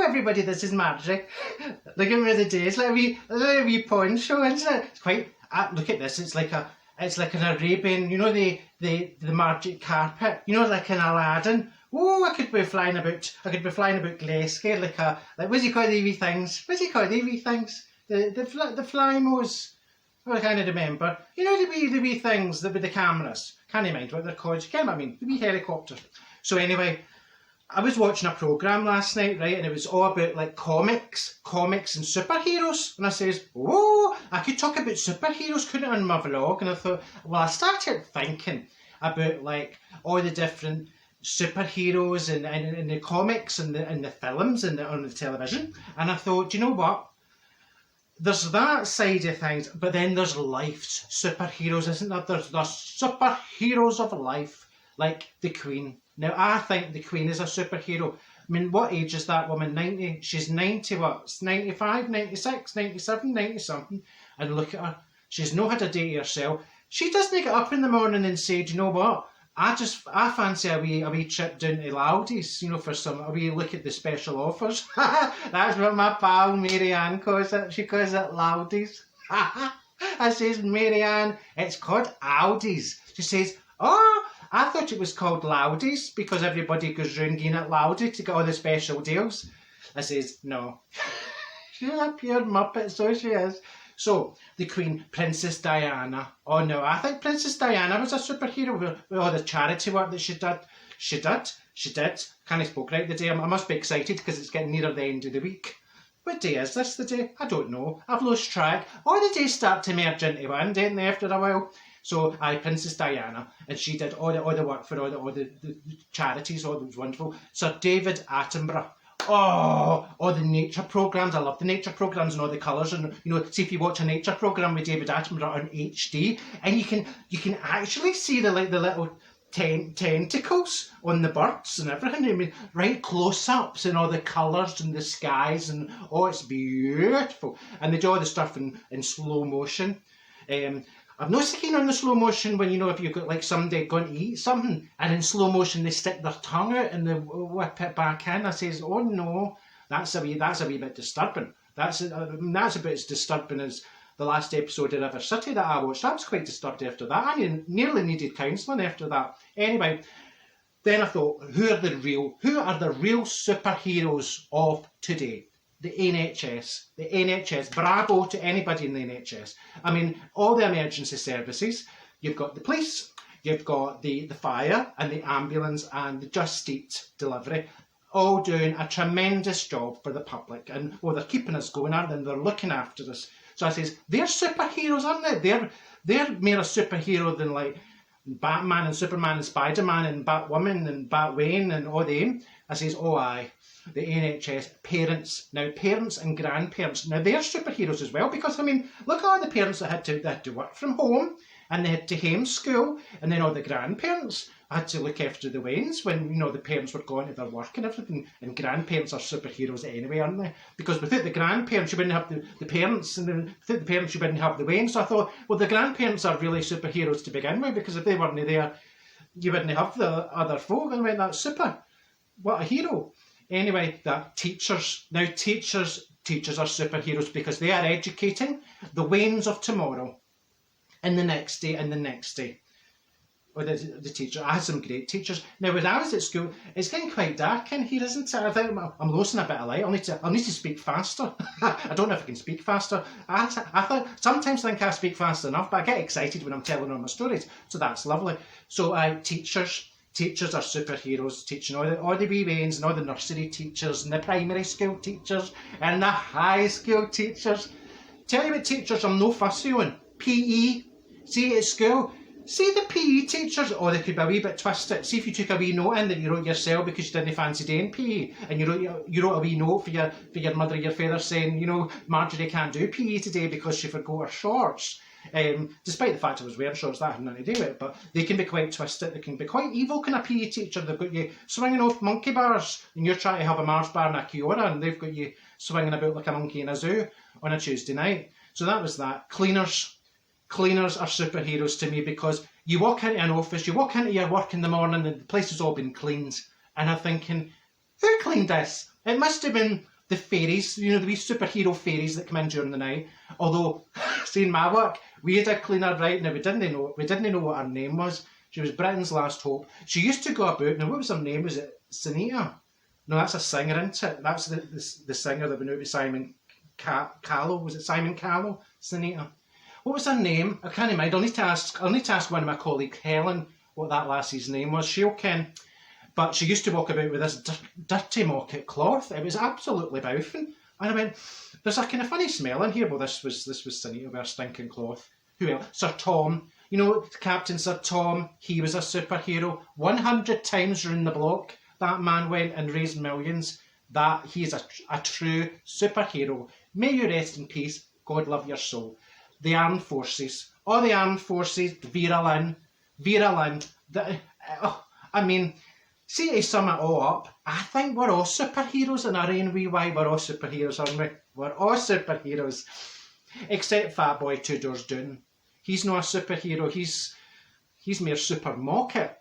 everybody, this is Marjorie. Look at me today. It's like a wee porn show, isn't it? It's quite. Look at this. It's like an Arabian. You know the magic carpet. You know, like an Aladdin. Oh, I could be flying about Glasgow like what's he called the wee things? What's he called the wee things? The flymos. Oh, I can't remember. You know the wee things with the cameras. Can't mind what they're called. You get what I mean? The wee helicopters. So anyway, I was watching a programme last night, right, and it was all about like comics and superheroes. And I says, oh, I could talk about superheroes, couldn't I, on my vlog? And I thought, well, I started thinking about like all the different superheroes and the comics and the films and on the television. And I thought, you know what? There's that side of things, but then there's life's superheroes, isn't there? There's superheroes of life, like the Queen. Now, I think the Queen is a superhero. I mean, what age is that woman? 90? She's 90 what? 95, 96, 97, 90 something. And look at her. She's not had a day to herself. She doesn't get up in the morning and say, do you know what? I fancy a wee trip down to Laudi's, you know, for a wee look at the special offers. That's what my pal Mary Ann calls it. She calls it Laudi's. I says, Mary Ann, it's called Aldi's. She says, oh, I thought it was called Laudi's because everybody goes round in at Laudi to get all the special deals. I says, no. She's a pure muppet, so she is. So, the Queen, Princess Diana. Oh no, I think Princess Diana was a superhero with all the charity work that she did. She did. Can't spoke right the day. I must be excited because it's getting nearer the end of the week. What day is this, the day? I don't know. I've lost track. All the days start to merge into one, don't they, after a while? So, Princess Diana, and she did all the work for all the charities, all those wonderful. Sir David Attenborough. Oh, all the nature programmes. I love the nature programmes and all the colours. And, you know, see if you watch a nature programme with David Attenborough on HD, and you can actually see the little tentacles on the birds and everything. I mean, right close-ups and all the colours and the skies, and oh, it's beautiful. And they do all the stuff in slow motion. I'm not so keen on the slow motion when, you know, if you've got like somebody going to eat something and in slow motion they stick their tongue out and they whip it back in. I says, oh no, that's a wee bit disturbing. That's a bit as disturbing as the last episode of River City that I watched. I was quite disturbed after that. I nearly needed counselling after that. Anyway, then I thought, who are the real superheroes of today? The NHS. The NHS. Bravo to anybody in the NHS. I mean, all the emergency services. You've got the police, you've got the fire and the ambulance and the Just Eat delivery, all doing a tremendous job for the public. And, well, they're keeping us going, aren't they? And they're looking after us. So I says, they're superheroes, aren't they? They're more a superhero than, like, Batman and Superman and Spider-Man and Batwoman and Batwayne and all them. I says, oh aye. The NHS, parents. Now, parents and grandparents. Now, they're superheroes as well because, I mean, look at all the parents that had to work from home and they had to homeschool, and then all the grandparents had to look after the wains when, you know, the parents were going to their work and everything. And grandparents are superheroes anyway, aren't they? Because without the grandparents, you wouldn't have the parents, and then without the parents, you wouldn't have the wains. So I thought, well, the grandparents are really superheroes to begin with, because if they weren't there, you wouldn't have the other folk. And I went, that's super. What a hero. Anyway, that teachers. Now, teachers are superheroes because they are educating the wains of tomorrow and the next day and the next day. Or the teacher. I had some great teachers. Now, when I was at school, it's getting quite dark in here, isn't it? I think I'm losing a bit of light. I'll need to speak faster. I don't know if I can speak faster. I sometimes think I speak fast enough, but I get excited when I'm telling all my stories. So that's lovely. So, Teachers are superheroes, teaching all the wee wains and all the nursery teachers and the primary school teachers and the high school teachers. Tell you what teachers I'm no fussy on. PE. See at school. See the PE teachers, oh, they could be a wee bit twisted. See if you took a wee note in that you wrote yourself because you didn't fancy doing PE, and you wrote a wee note for your mother or your father saying, you know, Marjorie can't do PE today because she forgot her shorts. Despite the fact I was wearing shorts, that had nothing to do with it, but they can be quite twisted, they can be quite evil kind of PE teacher. They've got you swinging off monkey bars and you're trying to have a Mars bar and a Kiora, and they've got you swinging about like a monkey in a zoo on a Tuesday night. So that was that. Cleaners are superheroes to me because you walk into an office, you walk into your work in the morning and the place has all been cleaned, and I'm thinking, who cleaned this? It must have been the fairies, you know, the wee superhero fairies that come in during the night. Although, seeing my work, we had a cleaner, right? Now, we didn't know what her name was. She was Britain's last hope. She used to go about, now what was her name? Was it Sunita? No, that's a singer, isn't it? That's the singer that went out with Simon Callow. Was it Simon Callow? Sunita. What was her name? I can't remember. I'll need to ask one of my colleagues, Helen, what that lassie's name was. She'll ken. But she used to walk about with this dirty mocket cloth. It was absolutely bouffing. And I went, there's a kind of funny smell in here. Well, this was Sunita with her stinking cloth. Who else? Sir Tom. You know, Captain Sir Tom, he was a superhero. 100 times round the block, that man went and raised millions. That he's a true superhero. May you rest in peace. God love your soul. The armed forces. All the armed forces. Vera Lynn. I mean, see, to sum it all up, I think we're all superheroes in our own wee way. We're all superheroes, aren't we? We're all superheroes. Except Fat Boy Two Doors Down. He's not a superhero, he's mere super mocket.